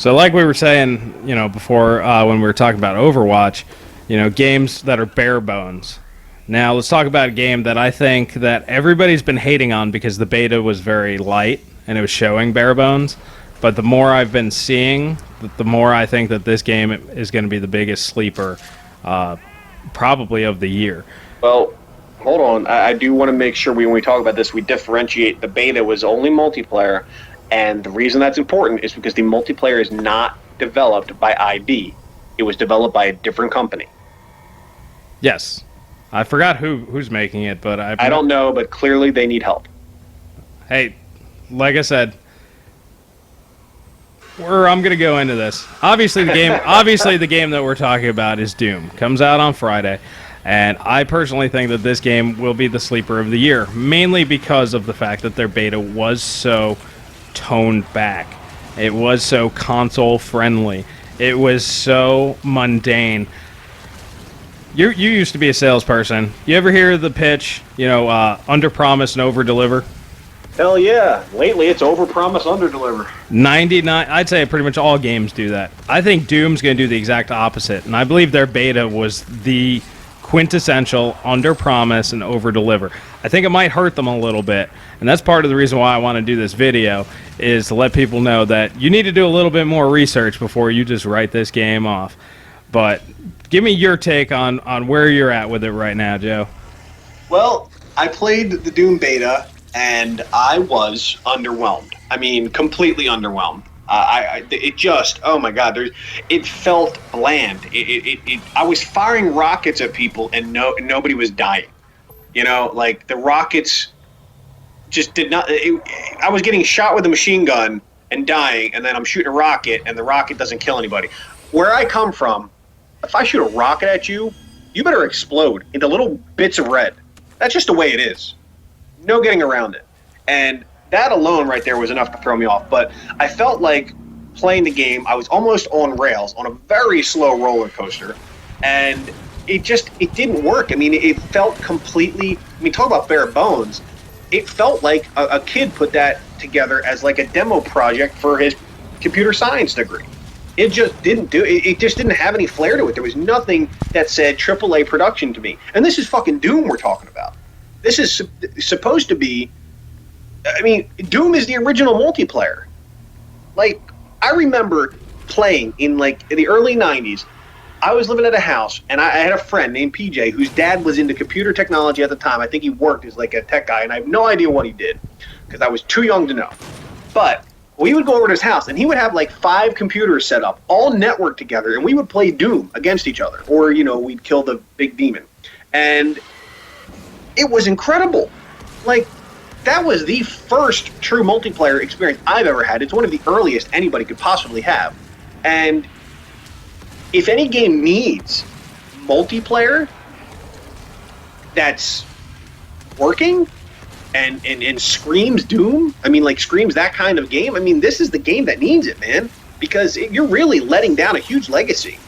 So like we were saying, before when we were talking about Overwatch, games that are bare bones. Now let's talk about a game that I think that everybody's been hating on because the beta was very light and it was showing bare bones. But the more I've been seeing, the more I think that this game is going to be the biggest sleeper, probably of the year. Well, hold on. I do want to make sure when we talk about this, we differentiate. The beta was only multiplayer, and the reason that's important is because the multiplayer is not developed by ID. It was developed by a different company. Yes. I forgot who's making it, but I don't know, but clearly they need help. Hey, like I said, I'm going to go into this. Obviously the game that we're talking about is Doom. Comes out on Friday, and I personally think that this game will be the sleeper of the year, mainly because of the fact that their beta was so toned back. It was so console friendly. It was so mundane. You used to be a salesperson. You ever hear the pitch, under promise and over deliver? Hell yeah. Lately it's over promise, under deliver. 99, I'd say pretty much all games do that. I think Doom's going to do the exact opposite, and I believe their beta was the quintessential under promise and over deliver. I think it might hurt them a little bit, and that's part of the reason why I want to do this video, is to let people know that you need to do a little bit more research before you just write this game off. But give me your take on where you're at with it right now, Joe. Well, I played the Doom beta, and I was underwhelmed. I mean, completely underwhelmed. It just, oh my God, it felt bland. I was firing rockets at people, and nobody was dying. Like the rockets just did not. I was getting shot with a machine gun and dying, and then I'm shooting a rocket, and the rocket doesn't kill anybody. Where I come from, if I shoot a rocket at you, you better explode into little bits of red. That's just the way it is. No getting around it. And that alone right there was enough to throw me off. But I felt like playing the game, I was almost on rails on a very slow roller coaster. And it didn't work. I mean, it felt completely, talk about bare bones. It felt like a kid put that together as like a demo project for his computer science degree. It just didn't do it. It just didn't have any flair to it. There was nothing that said AAA production to me. And this is fucking Doom we're talking about. This is supposed to be, Doom is the original multiplayer. Like, I remember playing in, the early 90s. I was living at a house, and I had a friend named PJ whose dad was into computer technology at the time. I think he worked as, a tech guy, and I have no idea what he did because I was too young to know. But we would go over to his house, and he would have, 5 computers set up, all networked together, and we would play Doom against each other. Or, we'd kill the big demon. And it was incredible. That was the first true multiplayer experience I've ever had. It's one of the earliest anybody could possibly have. And if any game needs multiplayer that's working and screams Doom, screams that kind of game, this is the game that needs it, man. Because you're really letting down a huge legacy,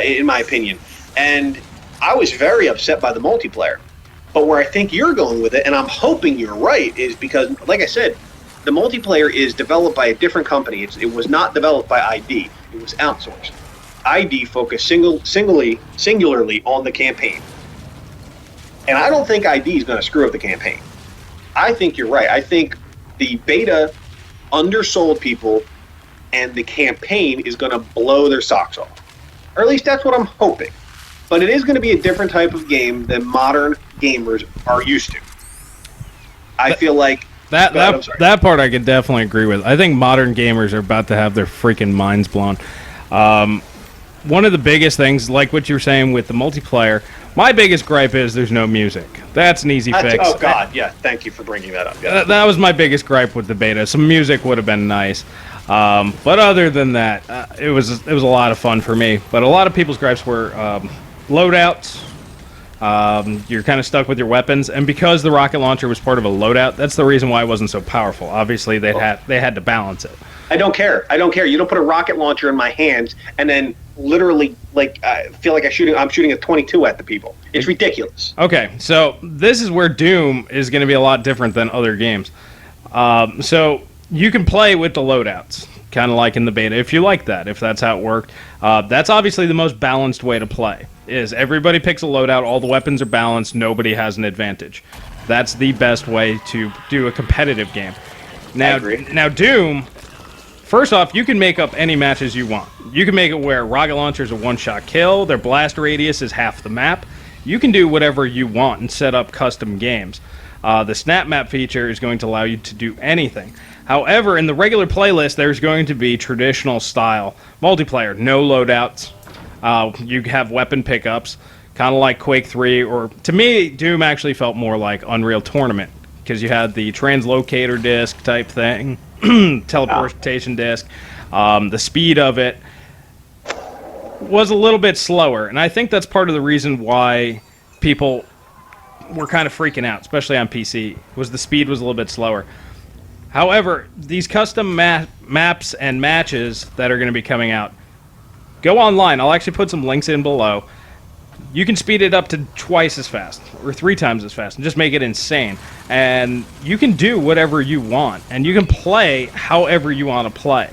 in my opinion. And I was very upset by the multiplayer. But where I think you're going with it, and I'm hoping you're right, is because, like I said, the multiplayer is developed by a different company. It was not developed by ID. It was outsourced. ID focused singularly on the campaign. And I don't think ID is going to screw up the campaign. I think you're right. I think the beta undersold people, and the campaign is going to blow their socks off. Or at least that's what I'm hoping. But it is going to be a different type of game than modern gamers are used to. I feel like that part I could definitely agree with. I think modern gamers are about to have their freaking minds blown. One of the biggest things, like what you were saying with the multiplayer, my biggest gripe is there's no music. That's an easy fix. Oh God, yeah. Thank you for bringing that up. Yeah. That was my biggest gripe with the beta. Some music would have been nice. But other than that, it was a lot of fun for me. But a lot of people's gripes were loadouts. You're kind of stuck with your weapons, and because the rocket launcher was part of a loadout, that's the reason why it wasn't so powerful. Obviously, they had to balance it. I don't care. You don't put a rocket launcher in my hands and then literally feel like I'm shooting a 22 at the people. It's ridiculous. Okay, so this is where Doom is going to be a lot different than other games. So you can play with the loadouts. kind of like in the beta, if you like that, if that's how it worked. That's obviously the most balanced way to play, is everybody picks a loadout, all the weapons are balanced, nobody has an advantage. That's the best way to do a competitive game. Now Doom, first off, you can make up any matches you want. You can make it where rocket launcher's a one-shot kill, their blast radius is half the map. You can do whatever you want and set up custom games. The Snapmap feature is going to allow you to do anything. However, in the regular playlist, there's going to be traditional style multiplayer, no loadouts. You have weapon pickups, kind of like Quake 3, or to me, Doom actually felt more like Unreal Tournament, because you had the translocator disc type thing, teleportation disc. The speed of it was a little bit slower, and I think that's part of the reason why people were kind of freaking out, especially on PC, was the speed was a little bit slower. However, these custom maps and matches that are going to be coming out, go online. I'll actually put some links in below. You can speed it up to twice as fast, or 3 times as fast, and just make it insane. And you can do whatever you want, and you can play however you want to play.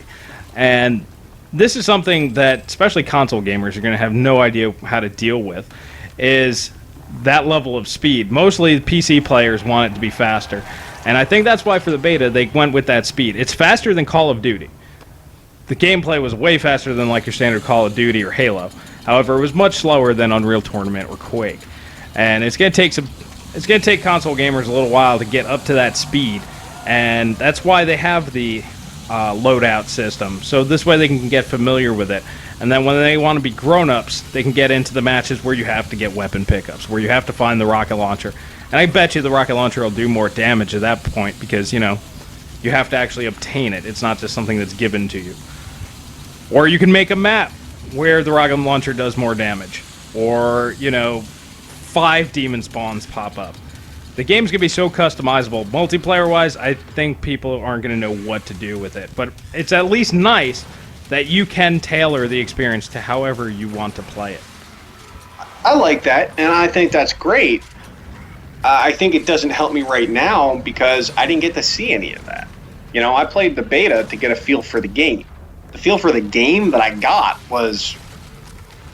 And this is something that, especially console gamers, are going to have no idea how to deal with, is that level of speed. Mostly PC players want it to be faster. And I think that's why for the beta they went with that speed. It's faster than Call of Duty. The gameplay was way faster than like your standard Call of Duty or Halo. However, it was much slower than Unreal Tournament or Quake. And it's going to take console gamers a little while to get up to that speed. And that's why they have the loadout system. So this way they can get familiar with it. And then when they want to be grown-ups, they can get into the matches where you have to get weapon pickups, where you have to find the rocket launcher. And I bet you the rocket launcher will do more damage at that point because, you know, you have to actually obtain it. It's not just something that's given to you. Or you can make a map where the rocket launcher does more damage. Or, you know, 5 demon spawns pop up. The game's going to be so customizable. Multiplayer-wise, I think people aren't going to know what to do with it. But it's at least nice that you can tailor the experience to however you want to play it. I like that, and I think that's great. I think it doesn't help me right now because I didn't get to see any of that. You know, I played the beta to get a feel for the game. The feel for the game that I got was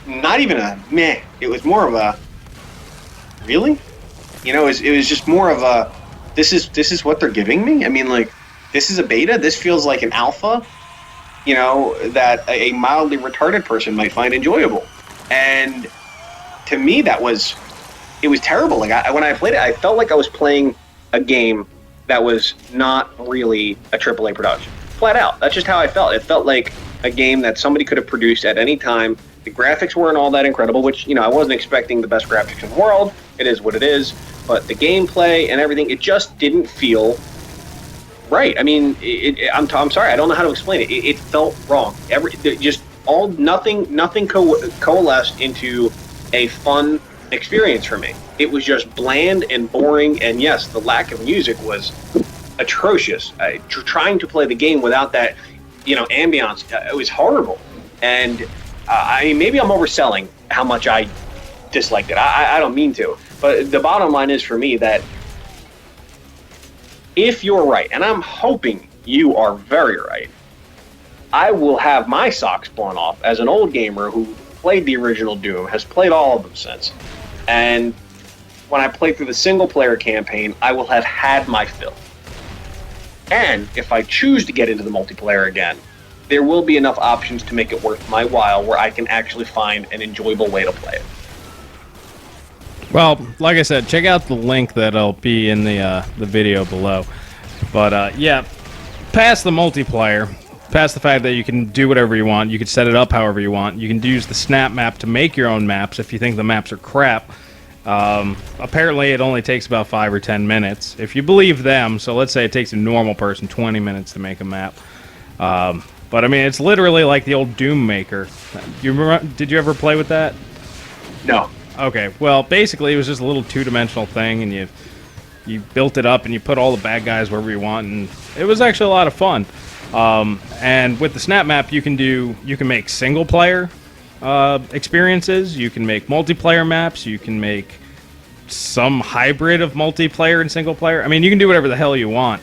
not even a meh. It was more of a, really? You know, it was just more of a, this is what they're giving me? I mean, like, this is a beta? This feels like an alpha, you know, that a mildly retarded person might find enjoyable. And to me, it was terrible. Like, when I played it, I felt like I was playing a game that was not really a AAA production. Flat out. That's just how I felt. It felt like a game that somebody could have produced at any time. The graphics weren't all that incredible, which, you know, I wasn't expecting the best graphics in the world. It is what it is. But the gameplay and everything, it just didn't feel right. I mean, I'm sorry, I don't know how to explain it. It felt wrong. Nothing coalesced into a fun experience for me. It was just bland and boring, and yes, the lack of music was atrocious. Trying to play the game without that, you know, ambiance, it was horrible. And I mean, maybe I'm overselling how much I disliked it. I don't mean to, but the bottom line is for me that if you're right, and I'm hoping you are very right, I will have my socks blown off as an old gamer who played the original Doom, has played all of them since. And when I play through the single-player campaign, I will have had my fill. And if I choose to get into the multiplayer again, there will be enough options to make it worth my while where I can actually find an enjoyable way to play it. Well, like I said, check out the link that'll be in the video below. But yeah, past the multiplayer, past the fact that you can do whatever you want, you can set it up however you want, you can use the Snapmap to make your own maps if you think the maps are crap. Apparently it only takes about 5 or 10 minutes, if you believe them. So let's say it takes a normal person 20 minutes to make a map. But I mean, it's literally like the old Doom Maker. You remember, did you ever play with that? No. Okay, well, basically it was just a little two-dimensional thing, and you built it up and you put all the bad guys wherever you want, and it was actually a lot of fun. And with the Snapmap, you can make single-player experiences, you can make multiplayer maps, you can make some hybrid of multiplayer and single-player. I mean, you can do whatever the hell you want.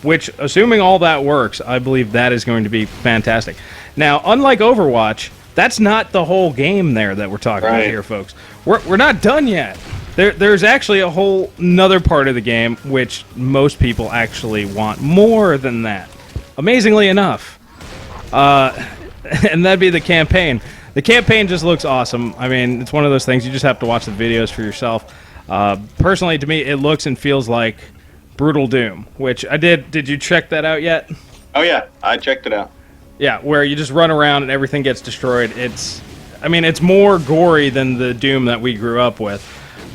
Which, assuming all that works, I believe that is going to be fantastic. Now, unlike Overwatch, that's not the whole game there that we're talking about here, folks. We're not done yet. There's actually a whole another part of the game which most people actually want more than that. Amazingly enough. And that'd be the campaign. The campaign just looks awesome. I mean, it's one of those things you just have to watch the videos for yourself. Personally, to me, it looks and feels like Brutal Doom, which I did. Did you check that out yet? Oh yeah, I checked it out. Yeah, where you just run around and everything gets destroyed. I mean, it's more gory than the Doom that we grew up with,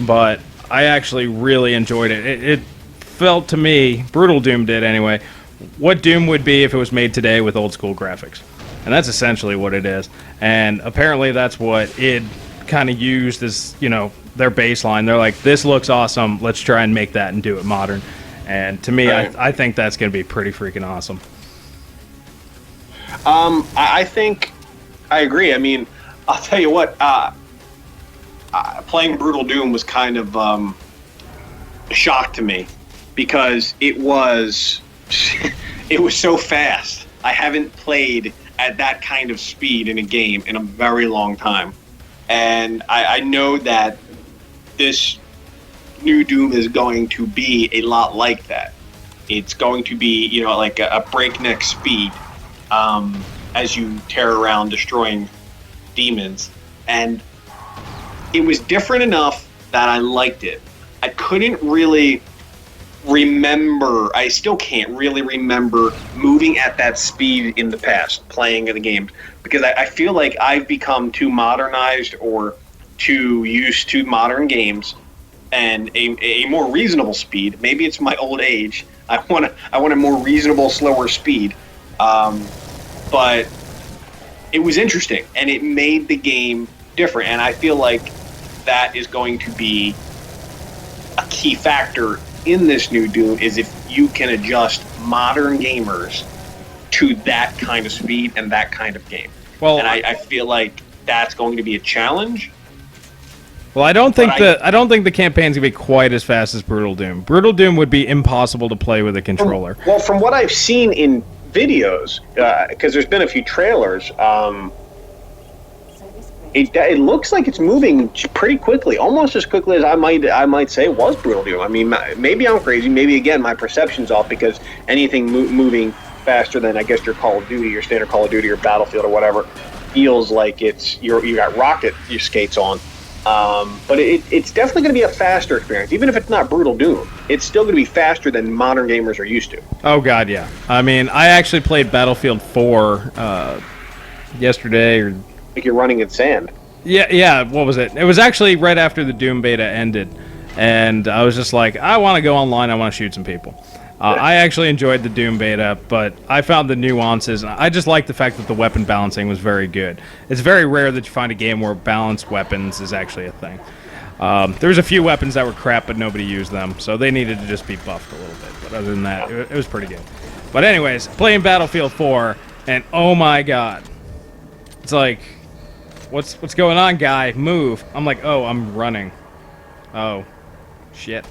but I actually really enjoyed it. It felt to me, Brutal Doom did anyway, what Doom would be if it was made today with old school graphics. And that's essentially what it is. And apparently that's what id kind of used as, their baseline. They're like, this looks awesome, let's try and make that and do it modern. And to me, right. I think that's going to be pretty freaking awesome. I think I agree. I mean, I'll tell you what, playing Brutal Doom was kind of a shock to me because it was so fast. I haven't played at that kind of speed in a game in a very long time. And I know that this new Doom is going to be a lot like that. It's going to be, like a breakneck speed as you tear around destroying demons. And it was different enough that I liked it. I couldn't really remember, I still can't really remember moving at that speed in the past, playing the games, because I feel like I've become too modernized or too used to modern games and a more reasonable speed. Maybe it's my old age. I want a more reasonable, slower speed. But it was interesting, and it made the game different, and I feel like that is going to be a key factor in this new Doom, is if you can adjust modern gamers to that kind of speed and that kind of game. Well, and I feel like that's going to be a challenge. Well, I don't think the campaign's gonna be quite as fast as Brutal Doom. Brutal Doom would be impossible to play with a controller. Well, from what I've seen in videos, because there's been a few trailers, it looks like it's moving pretty quickly, almost as quickly as I might say it was Brutal Doom. I mean, maybe I'm crazy. Maybe again my perception's off, because anything moving faster than, I guess, your Call of Duty, your standard Call of Duty, or Battlefield or whatever, feels like you got rocket skates on. But it's definitely going to be a faster experience. Even if it's not Brutal Doom, it's still going to be faster than modern gamers are used to. Oh, God, yeah. I mean, I actually played Battlefield 4 yesterday. Like you're running in sand. Yeah, what was it? It was actually right after the Doom beta ended. And I was just like, I want to go online, I want to shoot some people. I actually enjoyed the Doom beta, but I found the nuances, and I just like the fact that the weapon balancing was very good. It's very rare that you find a game where balanced weapons is actually a thing. There's a few weapons that were crap, but nobody used them, so they needed to just be buffed a little bit. But other than that, it was pretty good. But anyways, playing Battlefield 4, and oh my god. It's like, what's going on, guy? Move. I'm like, oh, I'm running. Oh, shit.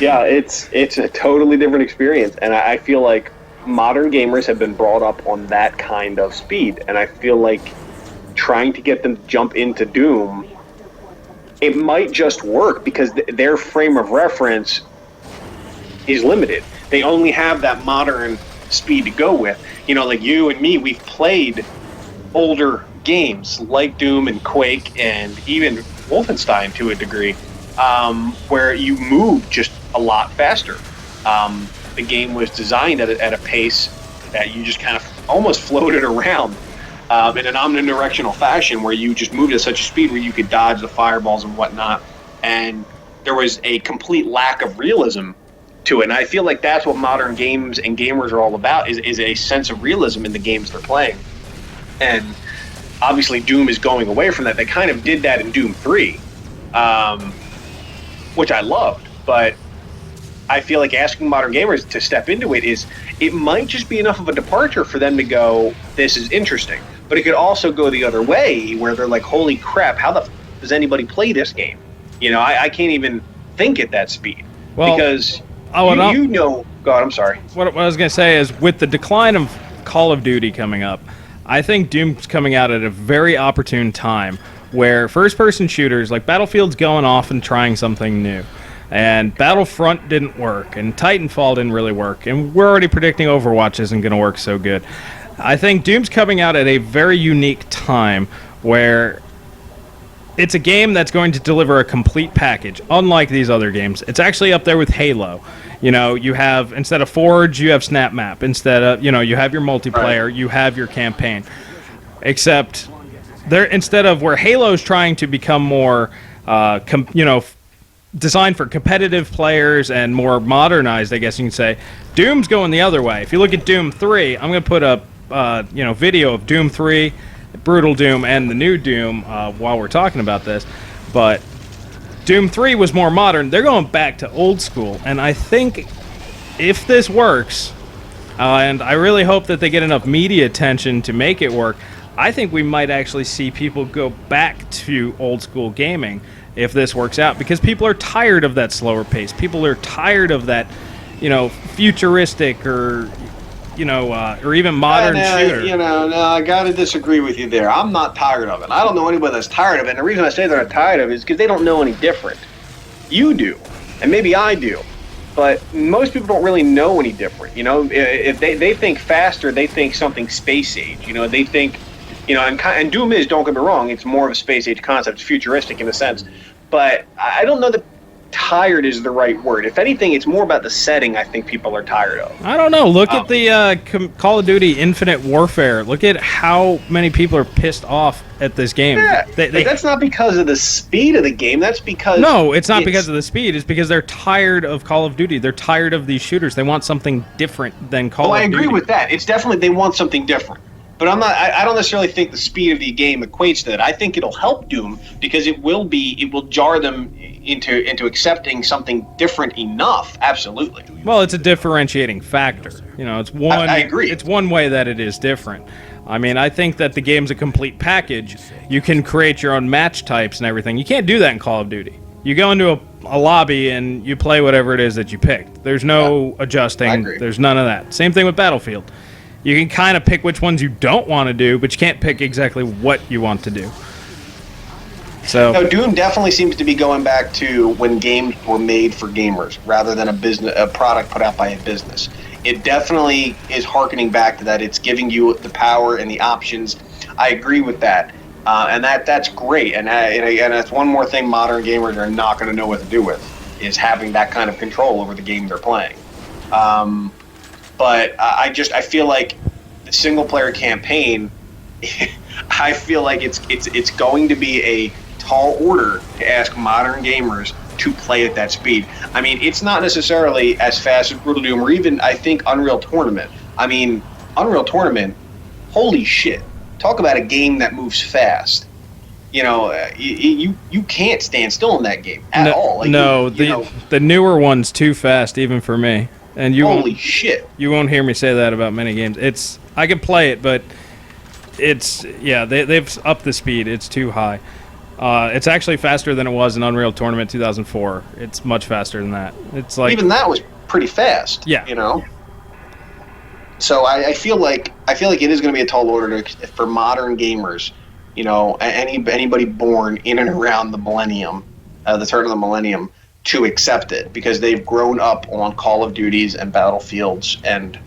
Yeah, it's a totally different experience, and I feel like modern gamers have been brought up on that kind of speed, and I feel like trying to get them to jump into Doom, it might just work because their frame of reference is limited. They only have that modern speed to go with. Like you and me, we've played older games like Doom and Quake and even Wolfenstein to a degree, where you move just a lot faster. The game was designed at a pace that you just kind of almost floated around in an omnidirectional fashion, where you just moved at such a speed where you could dodge the fireballs and whatnot, and there was a complete lack of realism to it. And I feel like that's what modern games and gamers are all about, is a sense of realism in the games they're playing. And obviously Doom is going away from that. They kind of did that in Doom 3, which I loved, but I feel like asking modern gamers to step into it might just be enough of a departure for them to go, this is interesting. But it could also go the other way, where they're like, holy crap, how the does anybody play this game? I can't even think at that speed. Well, because Oh, and you know. God, I'm sorry. what I was going to say is, with the decline of Call of Duty coming up, I think Doom's coming out at a very opportune time where first-person shooters like Battlefield's going off and trying something new. And Battlefront didn't work, and Titanfall didn't really work, and we're already predicting Overwatch isn't going to work so good. I think Doom's coming out at a very unique time where it's a game that's going to deliver a complete package, unlike these other games. It's actually up there with Halo. You know, you have, instead of Forge, you have Snapmap. Instead of, you know, you have your multiplayer, you have your campaign. Except, instead of where Halo's trying to become more, designed for competitive players and more modernized, I guess you can say, Doom's going the other way. If you look at Doom 3, I'm going to put up, video of Doom 3, Brutal Doom, and the new Doom while we're talking about this. But Doom 3 was more modern. They're going back to old school. And I think if this works, and I really hope that they get enough media attention to make it work, I think we might actually see people go back to old school gaming if this works out. Because people are tired of that slower pace. People are tired of that, futuristic or even modern shooter. No, I gotta disagree with you there. I'm not tired of it. I don't know anybody that's tired of it. And the reason I say they're not tired of it is because they don't know any different. You do, and maybe I do, but most people don't really know any different. If they think faster, they think something space age. They think, and Doom is, don't get me wrong, it's more of a space age concept. It's futuristic in a sense, but I don't know that tired is the right word. If anything, it's more about the setting I think people are tired of. I don't know. Look at the Call of Duty Infinite Warfare. Look at how many people are pissed off at this game. Yeah, but that's not because of the speed of the game. That's because... No, it's not because of the speed. It's because they're tired of Call of Duty. They're tired of these shooters. They want something different than Call of Duty. I agree with that. It's definitely they want something different. But I don't necessarily think the speed of the game equates to that. I think it'll help Doom because it will jar them into accepting something different enough. Absolutely. Well, it's a differentiating factor. It's one. I agree. It's one way that it is different. I mean, I think that the game's a complete package. You can create your own match types and everything. You can't do that in Call of Duty. You go into a lobby and you play whatever it is that you picked. There's no adjusting. I agree. There's none of that. Same thing with Battlefield. You can kind of pick which ones you don't want to do, but you can't pick exactly what you want to do. So no, Doom definitely seems to be going back to when games were made for gamers rather than a product put out by a business. It definitely is hearkening back to that. It's giving you the power and the options. I agree with that, and that's great. And that's one more thing modern gamers are not going to know what to do with, is having that kind of control over the game they're playing. But I feel like the single player campaign, I feel like it's going to be a tall order to ask modern gamers to play at that speed. I mean, it's not necessarily as fast as Brutal Doom or even, I think, Unreal Tournament. I mean, Unreal Tournament, holy shit. Talk about a game that moves fast. You can't stand still in that game at all. The newer one's too fast even for me. And holy shit! You won't hear me say that about many games. I can play it, but they've upped the speed. It's too high. It's actually faster than it was in Unreal Tournament 2004. It's much faster than that. It's like even that was pretty fast. Yeah. So I feel like it is going to be a tall order for modern gamers. Anybody born in and around the millennium, the turn of the millennium, to accept it because they've grown up on Call of Duties and Battlefields and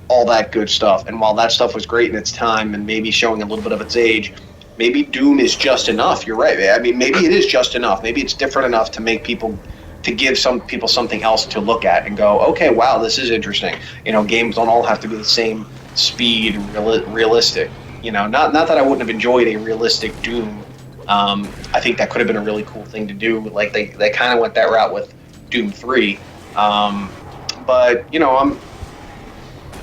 all that good stuff. And while that stuff was great in its time and maybe showing a little bit of its age, maybe Doom is just enough. You're right. I mean, maybe it is just enough. Maybe it's different enough to give some people something else to look at and go, okay, wow, this is interesting. Games don't all have to be the same speed, realistic. Not that I wouldn't have enjoyed a realistic Doom. I think that could have been a really cool thing to do. Like they kind of went that route with Doom 3. But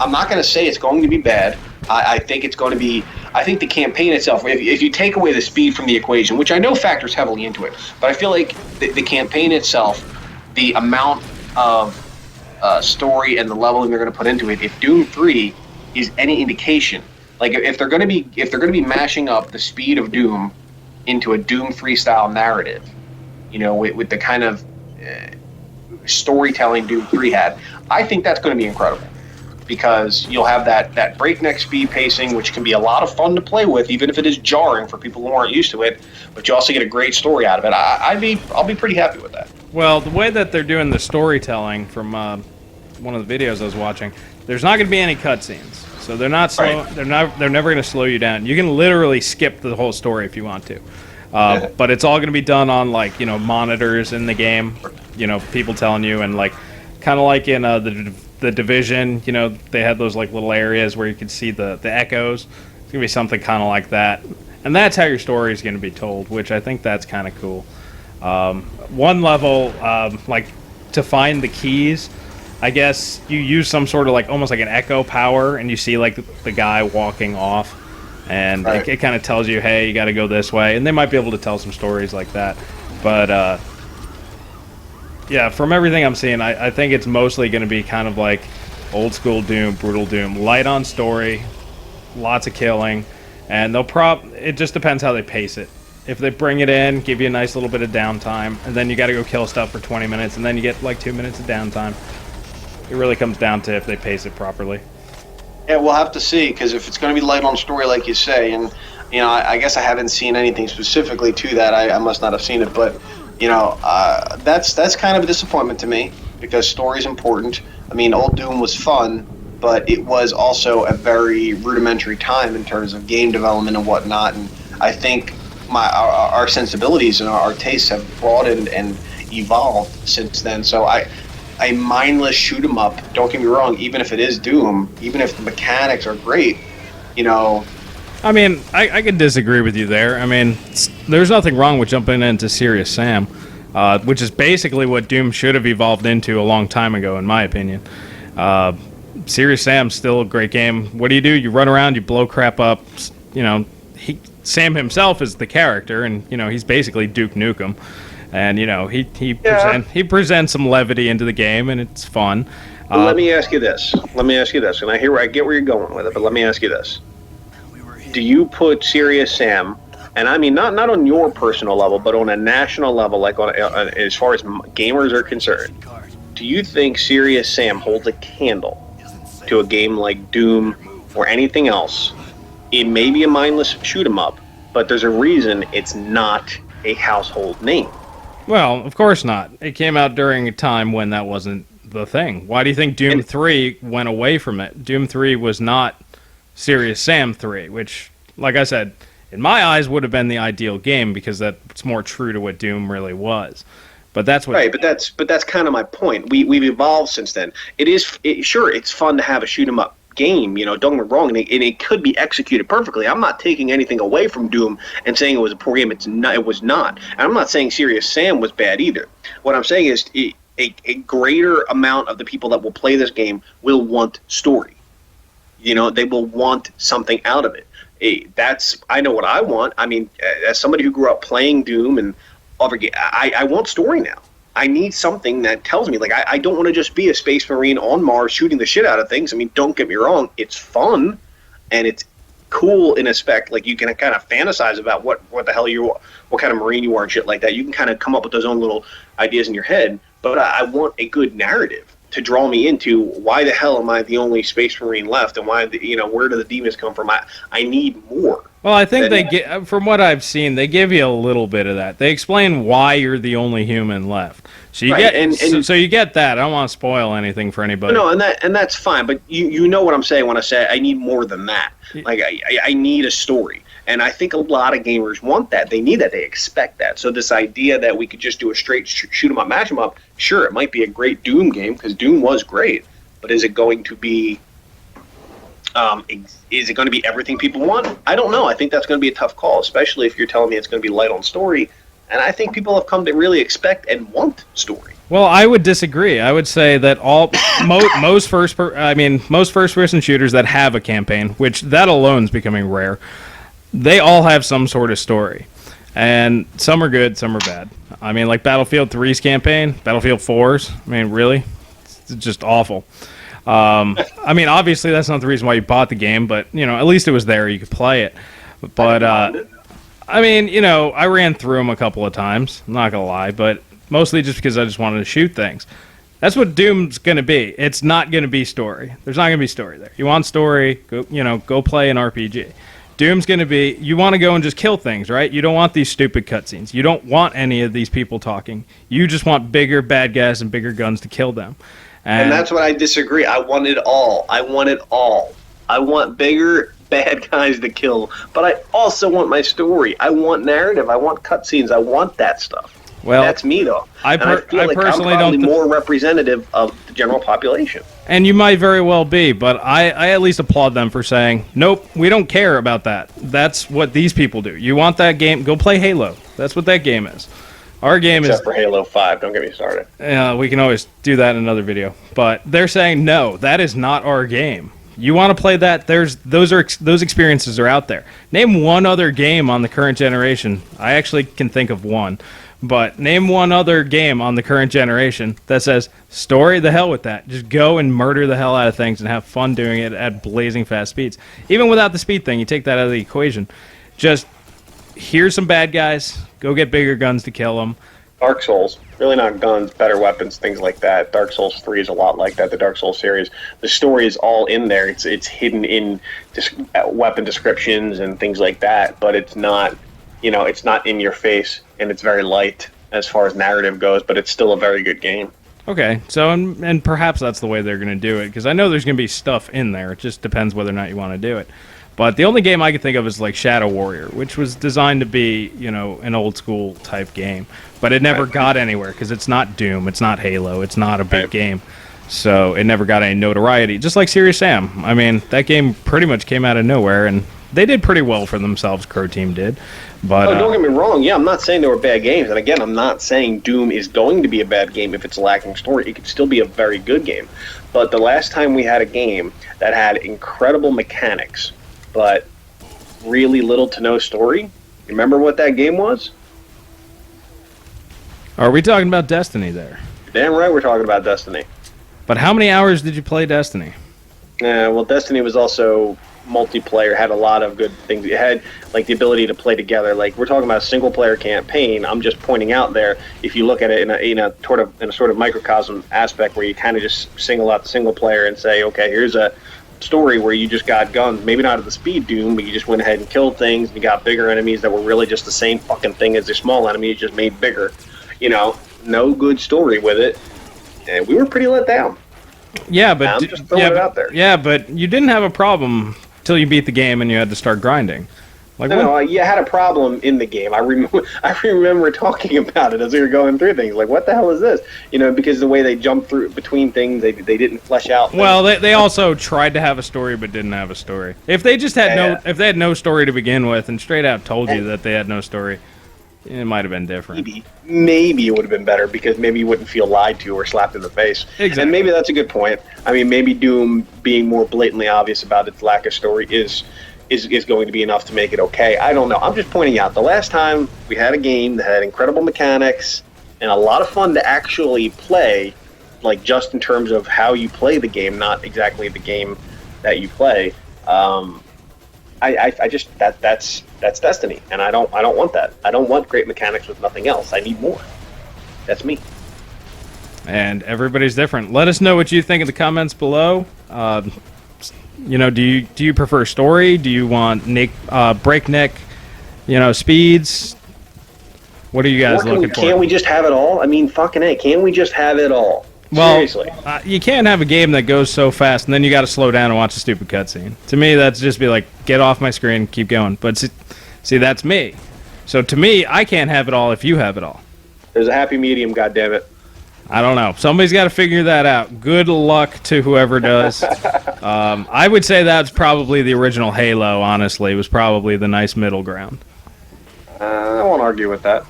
I'm not going to say it's going to be bad. I think it's going to be. I think the campaign itself, if you take away the speed from the equation, which I know factors heavily into it, but I feel like the campaign itself, the amount of story and the leveling they're going to put into it, if Doom 3 is any indication, like if they're going to be mashing up the speed of Doom into a Doom 3 style narrative, with the kind of storytelling Doom 3 had, I think that's going to be incredible. Because you'll have that breakneck speed pacing, which can be a lot of fun to play with, even if it is jarring for people who aren't used to it. But you also get a great story out of it. I'll be pretty happy with that. Well, the way that they're doing the storytelling from one of the videos I was watching, there's not going to be any cutscenes, so they're not slow. Right. They're never going to slow you down. You can literally skip the whole story if you want to, but it's all going to be done on monitors in the game. People telling you, and kind of like in the Division, they had those little areas where you could see the echoes. It's gonna be something kind of like that, and that's how your story is gonna be told, which I think that's kind of cool. One level, to find the keys, I guess you use some sort of almost like an echo power, and you see the guy walking off, and right. it kind of tells you, hey, you got to go this way, and they might be able to tell some stories like that, but. Yeah, from everything I'm seeing, I think it's mostly going to be kind of like old school Doom, brutal Doom, light on story, lots of killing, and it just depends how they pace it. If they bring it in, give you a nice little bit of downtime, and then you got to go kill stuff for 20 minutes, and then you get 2 minutes of downtime. It really comes down to if they pace it properly. Yeah, we'll have to see, because if it's going to be light on story, like you say, and I guess I haven't seen anything specifically to that. I must not have seen it, but. That's kind of a disappointment to me, because story's important. I mean, old Doom was fun, but it was also a very rudimentary time in terms of game development and whatnot. And I think our sensibilities and our tastes have broadened and evolved since then. So a mindless shoot 'em up. Don't get me wrong. Even if it is Doom, even if the mechanics are great, I mean, I could disagree with you there. I mean, there's nothing wrong with jumping into Serious Sam, which is basically what Doom should have evolved into a long time ago, in my opinion. Serious Sam's still a great game. What do? You run around, you blow crap up. Sam himself is the character, and he's basically Duke Nukem, and he presents some levity into the game, and it's fun. Let me ask you this, and I get where you're going with it, but let me ask you this. Do you put Serious Sam, and I mean not on your personal level, but on a national level, as far as gamers are concerned, do you think Serious Sam holds a candle to a game like Doom or anything else? It may be a mindless shoot 'em up, but there's a reason it's not a household name. Well, of course not. It came out during a time when that wasn't the thing. Why do you think Doom 3 went away from it? Doom 3 was not Serious Sam 3, which, like I said, in my eyes would have been the ideal game, because that's more true to what Doom really was. But that's what right. But that's kind of my point. We've evolved since then. Sure, it's fun to have a shoot 'em up game. Don't get me wrong, and it could be executed perfectly. I'm not taking anything away from Doom and saying it was a poor game. It was not. And I'm not saying Serious Sam was bad either. What I'm saying is a greater amount of the people that will play this game will want story. They will want something out of it. I know what I want. I mean, as somebody who grew up playing Doom and I want story now. I need something that tells me, I don't want to just be a space marine on Mars shooting the shit out of things. I mean, don't get me wrong, it's fun and it's cool in a spec. You can kind of fantasize about what the hell what kind of marine you are and shit like that. You can kind of come up with those own little ideas in your head, but I want a good narrative to draw me into why the hell am I the only space marine left, and why where do the demons come from? I need more. Well, I think from what I've seen, they give you a little bit of that. They explain why you're the only human left. So you so you get that. I don't want to spoil anything for anybody. No, and that's fine. But you know what I'm saying when I say I need more than that. I need a story. And I think a lot of gamers want that. They need that. They expect that. So this idea that we could just do a straight shoot 'em up, match 'em up, sure, it might be a great Doom game, because Doom was great. But is it going to be everything people want? I don't know. I think that's going to be a tough call, especially if you're telling me it's going to be light on story. And I think people have come to really expect and want story. Well, I would disagree. I would say that most first-person shooters that have a campaign, which that alone is becoming rare, they all have some sort of story. And some are good, some are bad. I mean, like Battlefield 3's campaign, Battlefield 4's, I mean, really? It's just awful. I mean, obviously that's not the reason why you bought the game, but, at least it was there, you could play it. But, I mean, I ran through them a couple of times, I'm not going to lie, but mostly just because I just wanted to shoot things. That's what Doom's gonna be. It's not gonna be story. There's not gonna be story there. You want story? Go play an RPG. Doom's gonna be. You want to go and just kill things, right? You don't want these stupid cutscenes. You don't want any of these people talking. You just want bigger bad guys and bigger guns to kill them. And that's what I disagree. I want it all. I want it all. I want bigger bad guys to kill, but I also want my story. I want narrative. I want cutscenes. I want that stuff. Well, that's me though. I feel like personally I'm probably don't more representative of the general population. And you might very well be, but I at least applaud them for saying, nope, we don't care about that. That's what these people do. You want that game? Go play Halo. That's what that game is. Our game Except for Halo 5. Don't get me started. We can always do that in another video. But they're saying, no, that is not our game. You want to play that? Those experiences are out there. Name one other game on the current generation. I actually can think of one. But name one other game on the current generation that says, story, the hell with that. Just go and murder the hell out of things and have fun doing it at blazing fast speeds. Even without the speed thing, you take that out of the equation. Just, here's some bad guys, go get bigger guns to kill them. Dark Souls, really not guns, better weapons, things like that. Dark Souls 3 is a lot like that, the Dark Souls series. The story is all in there. It's hidden in weapon descriptions and things like that, but it's not, it's not in your face, and it's very light as far as narrative goes, but it's still a very good game. Okay, so, and perhaps that's the way they're going to do it, because I know there's going to be stuff in there. It just depends whether or not you want to do it. But the only game I can think of is like Shadow Warrior, which was designed to be, an old school type game. But it never got anywhere because it's not Doom, it's not Halo, it's not a big game. So it never got any notoriety. Just like Serious Sam. I mean, that game pretty much came out of nowhere, and they did pretty well for themselves, Crow Team did. But don't get me wrong, I'm not saying they were bad games. And again, I'm not saying Doom is going to be a bad game if it's lacking story. It could still be a very good game. But the last time we had a game that had incredible mechanics, but really little to no story. You remember what that game was? Are we talking about Destiny there? Damn right we're talking about Destiny. But how many hours did you play Destiny? Well, Destiny was also multiplayer, had a lot of good things. It had like the ability to play together. Like we're talking about a single player campaign. I'm just pointing out there, if you look at it in a sort of microcosm aspect where you kind of just single out the single player and say, okay, here's a story where you just got guns, maybe not at the speed Doom, but you just went ahead and killed things, and you got bigger enemies that were really just the same fucking thing as the small enemies, just made bigger. No good story with it, and we were pretty let down. Yeah, but I'm just throwing it out there. Yeah, but you didn't have a problem till you beat the game and you had to start grinding. Like, no, you had a problem in the game. I remember talking about it as we were going through things. Like, what the hell is this? Because the way they jumped through between things, they didn't flesh out things. Well, they also tried to have a story but didn't have a story. If they just had if they had no story to begin with and straight out told you that they had no story, it might have been different. Maybe it would have been better because maybe you wouldn't feel lied to or slapped in the face. Exactly. And maybe that's a good point. I mean, maybe Doom being more blatantly obvious about its lack of story is going to be enough to make it okay. I don't know. I'm just pointing out the last time we had a game that had incredible mechanics and a lot of fun to actually play, like just in terms of how you play the game, not exactly the game that you play. I just that's Destiny, and I don't want that. I don't want great mechanics with nothing else. I need more. That's me. And everybody's different. Let us know what you think in the comments below. Do you prefer story? Do you want breakneck, speeds? What are you guys looking for? Can't we just have it all? I mean, fucking A, can't we just have it all? Well, seriously. You can't have a game that goes so fast and then you got to slow down and watch a stupid cutscene. To me, that's just be like, get off my screen, keep going. But see, that's me. So to me, I can't have it all if you have it all. There's a happy medium, goddammit. I don't know. Somebody's got to figure that out. Good luck to whoever does. I would say that's probably the original Halo, honestly. It was probably the nice middle ground. I won't argue with that.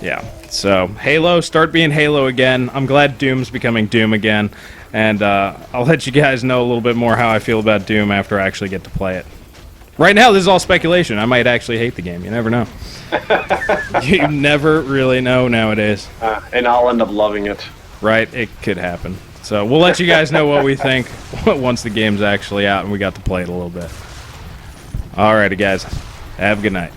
Yeah. So, Halo, start being Halo again. I'm glad Doom's becoming Doom again. And I'll let you guys know a little bit more how I feel about Doom after I actually get to play it. Right now, this is all speculation. I might actually hate the game. You never know. You never really know nowadays. And I'll end up loving it. Right? It could happen. So we'll let you guys know what we think once the game's actually out and we got to play it a little bit. Alrighty, guys. Have a good night.